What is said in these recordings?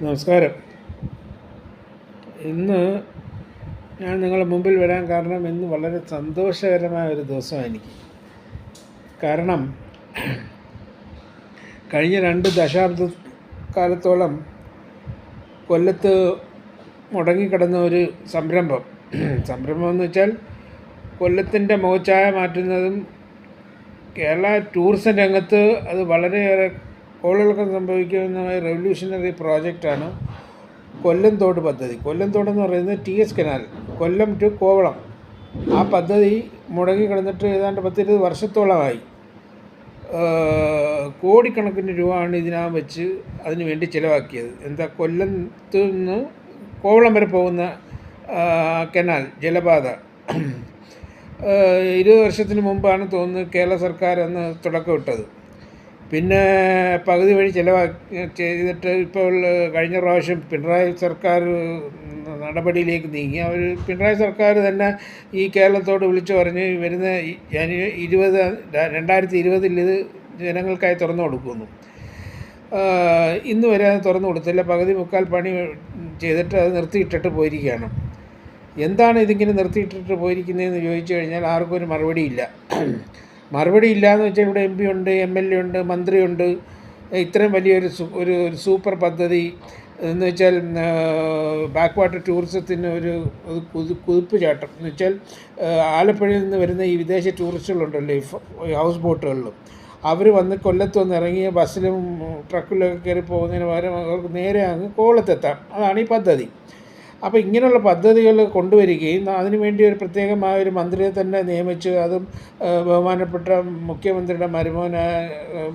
നമസ്കാരം. ഇന്ന് ഞാൻ നിങ്ങളുടെ മുമ്പിൽ വരാൻ കാരണം ഇന്ന് വളരെ സന്തോഷകരമായ ഒരു ദിവസമാണ് എനിക്ക്. കാരണം കഴിഞ്ഞ 2 ദശാബ്ദ കാലത്തോളം കൊല്ലത്ത് മുടങ്ങിക്കിടന്ന ഒരു സംരംഭം എന്ന് വെച്ചാൽ കൊല്ലത്തിൻ്റെ മുഖച്ഛായ മാറ്റുന്നതും കേരള ടൂറിസം രംഗത്ത് അത് വളരെയേറെ കോളിളക്കം സംഭവിക്കുന്ന റെവല്യൂഷണറി പ്രോജക്റ്റാണ് കൊല്ലം തോട് പദ്ധതി. കൊല്ലം തോടെന്ന് പറയുന്നത് TS canal, Kollam to Kovalam. ആ പദ്ധതി മുടങ്ങിക്കിടന്നിട്ട് ഏതാണ്ട് 10-20 വർഷത്തോളമായി. കോടിക്കണക്കിന് രൂപയാണ് ഇതിനകം വെച്ച് അതിന് വേണ്ടി ചിലവാക്കിയത്. കൊല്ലത്ത് നിന്ന് കോവളം വരെ പോകുന്ന കനാൽ ജലപാത 20 വർഷത്തിന് മുമ്പാണ് തോന്നുന്നത് കേരള സർക്കാർ അന്ന് തുടക്കമിട്ടത്. പിന്നെ പകുതി വഴി ചെയ്തിട്ട് ഇപ്പോൾ കഴിഞ്ഞ പ്രാവശ്യം പിണറായി സർക്കാർ നടപടിയിലേക്ക് നീങ്ങി. പിണറായി സർക്കാർ തന്നെ ഈ കേരളത്തോട് വിളിച്ചു പറഞ്ഞ് വരുന്ന 2020 ഇത് ജനങ്ങൾക്കായി തുറന്നു കൊടുക്കുന്നു. ഇന്ന് വരെ അത് തുറന്നു കൊടുത്തില്ല. പകുതി മുക്കാൽ പണി ചെയ്തിട്ട് അത് നിർത്തിയിട്ടിട്ട് പോയിരിക്കുകയാണ്. എന്താണ് ഇതിങ്ങനെ നിർത്തിയിട്ടിട്ട് പോയിരിക്കുന്നതെന്ന് ചോദിച്ചു കഴിഞ്ഞാൽ ആർക്കും ഒരു മറുപടിയില്ല. എന്ന് വെച്ചാൽ ഇവിടെ MP ഉണ്ട്, MLA ഉണ്ട്, മന്ത്രിയുണ്ട്. ഇത്രയും വലിയൊരു ഒരു സൂപ്പർ പദ്ധതി എന്ന് വെച്ചാൽ ബാക്ക് വാട്ടർ ടൂറിസത്തിന് ഒരു കുതിപ്പ് ചാട്ടം എന്ന് വെച്ചാൽ ആലപ്പുഴയിൽ നിന്ന് വരുന്ന ഈ വിദേശ ടൂറിസ്റ്റുകളുണ്ടല്ലോ, ഈ ഹൗസ് ബോട്ടുകളിലും അവർ വന്ന് കൊല്ലത്ത് വന്ന് ഇറങ്ങിയ ബസ്സിലും ട്രക്കിലൊക്കെ കയറി പോകുന്നതിന് പകരം അവർക്ക് നേരെ അങ്ങ് കോവളത്തെത്താം. അതാണ് ഈ പദ്ധതി. അപ്പോൾ ഇങ്ങനെയുള്ള പദ്ധതികൾ കൊണ്ടുവരികയും അതിനുവേണ്ടി ഒരു പ്രത്യേകമായ ഒരു മന്ത്രിയെ തന്നെ നിയമിച്ച്, അതും ബഹുമാനപ്പെട്ട മുഖ്യമന്ത്രിയുടെ മരുമോനായ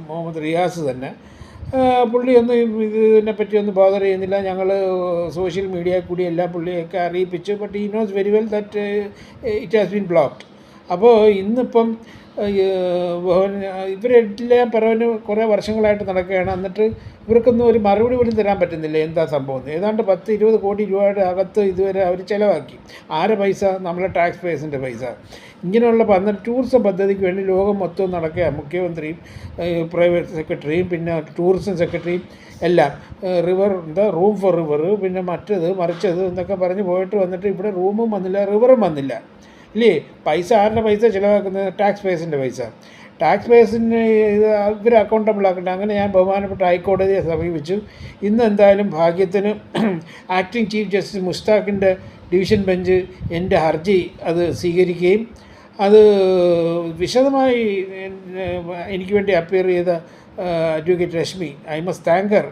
മുഹമ്മദ് റിയാസ് തന്നെ. പുള്ളിയൊന്നും ഇതിനെപ്പറ്റിയൊന്നും ബോദർ ചെയ്യുന്നില്ല. ഞങ്ങൾ സോഷ്യൽ മീഡിയയിൽ കൂടി എല്ലാം പുള്ളിയൊക്കെ അറിയിപ്പിച്ചു. But he knows very well that it has been blocked. അപ്പോൾ ഇന്നിപ്പം ഇവരെല്ലാം പറവന് കുറേ വർഷങ്ങളായിട്ട് നടക്കുകയാണ്. എന്നിട്ട് ഇവർക്കൊന്നും ഒരു മറുപടി പോലും തരാൻ പറ്റുന്നില്ല എന്താ സംഭവം. ഏതാണ്ട് 10-20 കോടി രൂപയുടെ അകത്ത് ഇതുവരെ അവർ ചിലവാക്കി. ആരെ പൈസ? നമ്മളെ ടാക്സ് പേഴ്സിൻ്റെ പൈസ. ഇങ്ങനെയുള്ള ടൂറിസം പദ്ധതിക്ക് വേണ്ടി ലോകം മൊത്തം നടക്കുക. മുഖ്യമന്ത്രിയും പ്രൈവറ്റ് സെക്രട്ടറിയും പിന്നെ ടൂറിസം സെക്രട്ടറിയും എല്ലാം റൂം ഫോർ റിവർ, പിന്നെ മറിച്ചത് എന്നൊക്കെ പറഞ്ഞ് പോയിട്ട് വന്നിട്ട് ഇവിടെ റൂമും വന്നില്ല, റിവറും വന്നില്ല. ഇല്ലേ? ആരുടെ പൈസ ചിലവാക്കുന്നത്? ടാക്സ് പേഴ്സിൻ്റെ പൈസ. ടാക്സ് പേഴ്സിന് ഇത് ഇവർ അക്കൗണ്ടബിൾ ആക്കട്ടെ. അങ്ങനെ ഞാൻ ബഹുമാനപ്പെട്ട ഹൈക്കോടതിയെ സമീപിച്ചു. ഇന്ന് എന്തായാലും ഭാഗ്യത്തിന് ആക്ടിംഗ് ചീഫ് ജസ്റ്റിസ് മുസ്താഖിൻ്റെ ഡിവിഷൻ ബെഞ്ച് എൻ്റെ ഹർജി അത് സ്വീകരിക്കുകയും അത് വിശദമായി എനിക്ക് വേണ്ടി അപ്പിയർ ചെയ്ത advocate Rashmi, I must thank her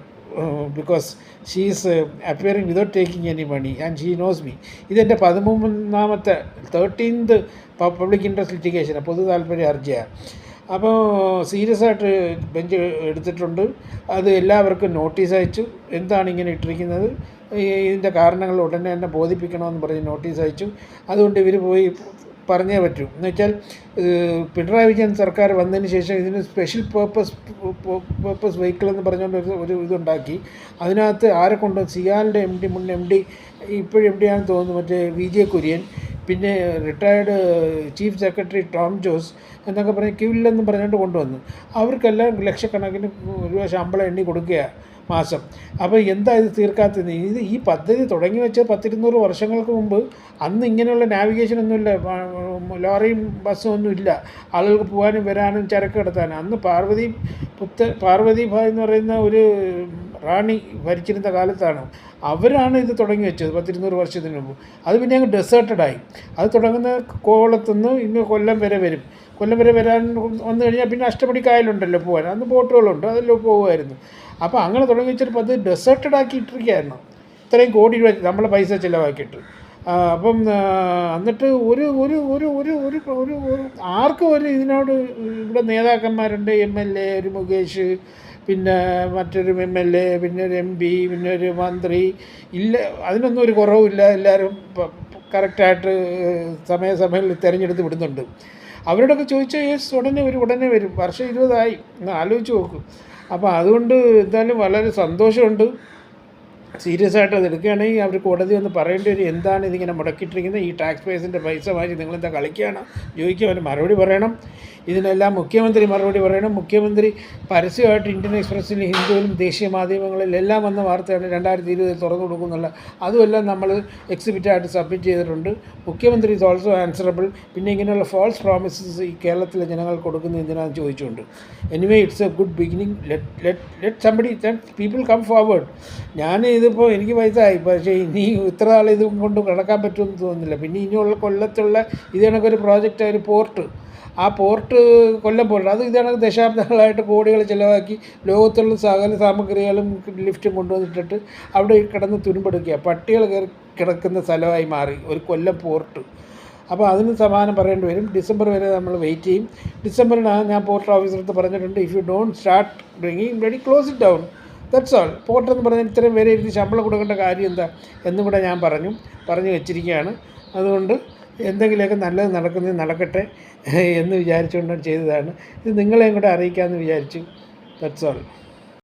because she is appearing without taking any money and she knows me. ഇതെൻ്റെ 13th പബ്ലിക് ഇൻട്രസ്റ്റ് ലിറ്റിഗേഷനാണ്, പൊതു താല്പര്യ ഹർജിയാണ്. അപ്പോൾ സീരിയസ് ആയിട്ട് ബെഞ്ച് എടുത്തിട്ടുണ്ട്. അത് എല്ലാവർക്കും നോട്ടീസ് അയച്ചു. എന്താണ് ഇങ്ങനെ ഇട്ടിരിക്കുന്നത്, ഇതിൻ്റെ കാരണങ്ങൾ ഉടനെ തന്നെ ബോധിപ്പിക്കണമെന്ന് പറഞ്ഞ് നോട്ടീസ് അയച്ചു. അതുകൊണ്ട് ഇവർ പോയി പറഞ്ഞേ പറ്റൂ. എന്ന് വെച്ചാൽ പിണറായി വിജയൻ സർക്കാർ വന്നതിന് ശേഷം ഇതിന് സ്പെഷ്യൽ പേർപ്പസ് വെഹിക്കിൾ എന്ന് പറഞ്ഞുകൊണ്ട് ഒരു ഇതുണ്ടാക്കി. അതിനകത്ത് ആരെ കൊണ്ട് സിയാലിൻ്റെ മുൻ MD ഇപ്പോഴും MD ആണെന്ന് തോന്നുന്നു, മറ്റേ VJ കുര്യൻ, പിന്നെ retired chief secretary Tom Jose എന്നൊക്കെ പറഞ്ഞ് ക്യൂവില്ലെന്ന് പറഞ്ഞുകൊണ്ട് കൊണ്ടുവന്നു. അവർക്കെല്ലാം ലക്ഷക്കണക്കിന് രൂപ ശമ്പളം എണ്ണി കൊടുക്കുകയാണ് മാസം. അപ്പോൾ എന്താ ഇത് തീർക്കാത്തത്? ഈ പദ്ധതി തുടങ്ങി വെച്ച 10-200 വർഷങ്ങൾക്ക് മുമ്പ്. അന്ന് ഇങ്ങനെയുള്ള നാവിഗേഷനൊന്നുമില്ല, ലോറിയും ബസ്സും ഒന്നുമില്ല ആളുകൾക്ക് പോകാനും വരാനും ചരക്ക് കിടത്താനും. അന്ന് പാർവതിഭായ് എന്ന് പറയുന്ന ഒരു റാണി ഭരിച്ചിരുന്ന കാലത്താണ് അവരാണ് ഇത് തുടങ്ങി വെച്ചത് 10-200 വർഷത്തിന് മുമ്പ്. അത് പിന്നെ അങ്ങ് ഡെസേർട്ടഡായി. അത് തുടങ്ങുന്ന കോവളത്തുനിന്ന് ഇന്ന് കൊല്ലം വരെ വരും. കൊല്ലം വരെ വരാൻ വന്നു കഴിഞ്ഞാൽ പിന്നെ അഷ്ടപടി കായലുണ്ടല്ലോ പോകാൻ, അന്ന് ബോട്ടുകളുണ്ട്, അതിലോ പോകുമായിരുന്നു. അപ്പോൾ അങ്ങനെ തുടങ്ങി വെച്ചൊരു പദ്ധതി ഡെസേർട്ടഡ് ആക്കിയിട്ടിരിക്കുകയായിരുന്നു. ഇത്രയും കോടി രൂപ നമ്മളെ പൈസ ചിലവാക്കിയിട്ട്. അപ്പം എന്നിട്ട് ഒരു ഒരു ഒരു ഒരു ഒരു ഒരു ആർക്കും ഒരു ഇതിനോട് ഇവിടെ നേതാക്കന്മാരുണ്ട്, MLA, ഒരു മുകേഷ്, പിന്നെ മറ്റൊരു MLA, പിന്നെ ഒരു MP, പിന്നെ ഒരു മന്ത്രി ഇല്ല. അതിനൊന്നും ഒരു കുറവുമില്ല. എല്ലാവരും കറക്റ്റായിട്ട് സമയസമയങ്ങളിൽ തിരഞ്ഞെടുത്ത് വിടുന്നുണ്ട്. അവരോടൊക്കെ ചോദിച്ചാൽ ഉടനെ വരും. വർഷം 20 ആയി, ഒന്ന് ആലോചിച്ച് നോക്കും. അപ്പോൾ അതുകൊണ്ട് എന്തായാലും വളരെ സന്തോഷമുണ്ട്. സീരിയസ് ആയിട്ട് അത് എടുക്കുകയാണെങ്കിൽ അവർ കോടതി ഒന്ന് പറയേണ്ടി വരും, എന്താണ് ഇതിങ്ങനെ മുടക്കിയിട്ടിരിക്കുന്നത്, ഈ ടാക്സ് പേഴ്സിൻ്റെ പൈസ വാങ്ങി നിങ്ങളെന്താ കളിക്കുകയാണ് ചോദിക്കുക, അവർ മറുപടി പറയണം. ഇതിനെല്ലാം മുഖ്യമന്ത്രി മറുപടി പറയണം. മുഖ്യമന്ത്രി പരസ്യമായിട്ട് ഇന്ത്യൻ എക്സ്പ്രസ്സിലും ഹിന്ദുവിലും ദേശീയ മാധ്യമങ്ങളിലെല്ലാം വന്ന വാർത്തയാണ് 2020 തുറന്നു കൊടുക്കുന്നുള്ള. അതുമെല്ലാം നമ്മൾ എക്സിബിറ്റായിട്ട് സബ്മിറ്റ് ചെയ്തിട്ടുണ്ട്. മുഖ്യമന്ത്രി ഈസ് ഓൾസോ ആൻസറബിൾ. പിന്നെ ഇങ്ങനെയുള്ള ഫോൾസ് പ്രോമിസസ് ഈ കേരളത്തിലെ ജനങ്ങൾ കൊടുക്കുന്നത് എന്തിനാണെന്ന് ചോദിച്ചുകൊണ്ട്. Anyway it's a good beginning. Let somebody people come forward. ഞാൻ ഇതിപ്പോൾ എനിക്ക് വയസ്സായി, പക്ഷേ ഇനി ഇത്ര നാൾ ഇതും കൊണ്ട് നടക്കാൻ പറ്റുമെന്ന് തോന്നുന്നില്ല. പിന്നെ ഇനിയുള്ള കൊല്ലത്തുള്ള ഇത് കണക്കൊരു പ്രോജക്റ്റ്, ഒരു പോർട്ട്, ആ പോർട്ട് കൊല്ലം പോർട്ട്, അത് ഇതാണ് ദശാബ്ദങ്ങളായിട്ട് കോടികൾ ചിലവാക്കി ലോകത്തുള്ള സകല സാമഗ്രികളും ലിഫ്റ്റും കൊണ്ടുവന്നിട്ടിട്ട് അവിടെ കിടന്ന് തുരുമ്പെടുക്കുക, പട്ടികൾ കിടക്കുന്ന സ്ഥലമായി മാറി ഒരു കൊല്ലം പോർട്ട്. അപ്പോൾ അതിന് സമാധാനം പറയേണ്ടി വരും. ഡിസംബർ വരെ നമ്മൾ വെയിറ്റ് ചെയ്യും. ഡിസംബറിനാണ് ഞാൻ പോർട്ട് ഓഫീസറടുത്ത് പറഞ്ഞിട്ടുണ്ട്, if you don't start bringing ready close it down, that's all. പോർട്ടെന്ന് പറഞ്ഞാൽ ഇത്രയും പേരെ ഇരുത്തി ശമ്പളം കൊടുക്കേണ്ട കാര്യം എന്താ എന്നും കൂടെ ഞാൻ പറഞ്ഞു വെച്ചിരിക്കുകയാണ്. അതുകൊണ്ട് എന്തെങ്കിലുമൊക്കെ നല്ലത് നടക്കുന്നത് നടക്കട്ടെ എന്ന് വിചാരിച്ചുകൊണ്ട് ചെയ്തതാണ്. ഇത് നിങ്ങളെയും കൂടെ അറിയിക്കാമെന്ന് വിചാരിച്ചു. That's all.